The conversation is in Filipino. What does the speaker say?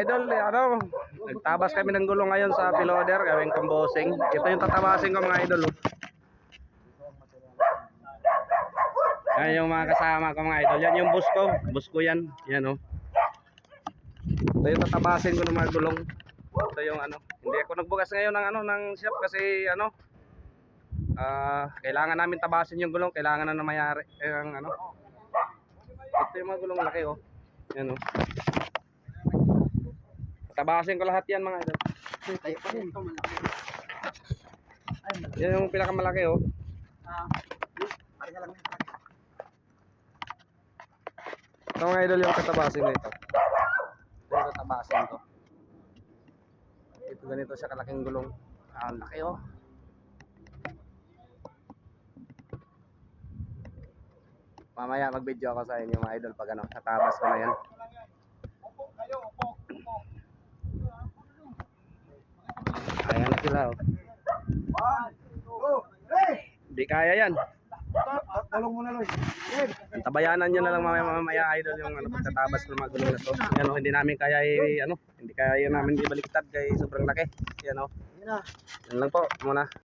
idol, nagtabas kami ng gulong ngayon sa piloder, gawing kambosing. Ito yung tatabasin ko mga idol. Yan yung mga kasama ko mga idol. Yan yung bus ko yan. Yan Ito yung tatabasin ko ng mga gulong. Ito yung hindi ako nagbukas ngayon ng shop kasi kailangan namin tabasin yung gulong, kailangan na mayari ito yung mga gulong laki yan tabasin ko lahat yan mga idol. Yan yung pinakamalaki ito mga idol yung tatabasin ko ito yung tatabasin ko ito ganito siya kalaking gulong laki mamaya mag video ako sa inyo mga idol pag tatabas ko na yan. Ayan na sila Hindi kaya yan. Talong mo na Loy. Tabayanan nyo na lang mamaya idol yung pagtatabas ng mga gulong na to. Hindi namin kaya hindi kaya namin ibaliktad kay sobrang laki. Yan lang po muna.